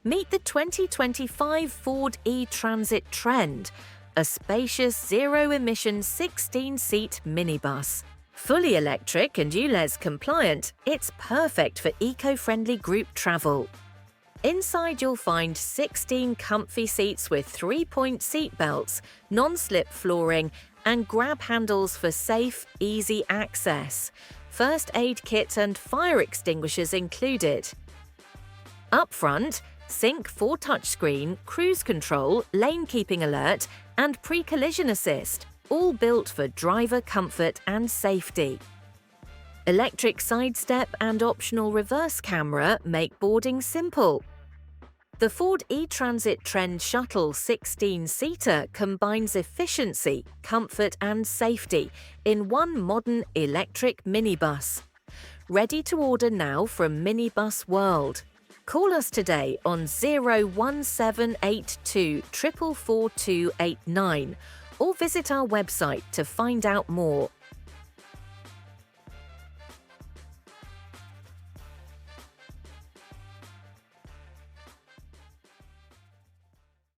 Meet the 2025 Ford E-Transit Trend, a spacious zero-emission 16-seat minibus. Fully electric and ULEZ compliant, it's perfect for eco-friendly group travel. Inside you'll find 16 comfy seats with 3-point seat belts, non-slip flooring, and grab handles for safe, easy access. First aid kit and fire extinguishers included. Up front, sync 4 touchscreen, cruise control, lane keeping alert, and pre-collision assist, all built for driver comfort and safety. Electric sidestep and optional reverse camera make boarding simple. The Ford E-Transit Trend Shuttle 16-seater combines efficiency, comfort and safety in one modern electric minibus. Ready to order now from Minibus World. Call us today on 01782 444 289 or visit our website to find out more.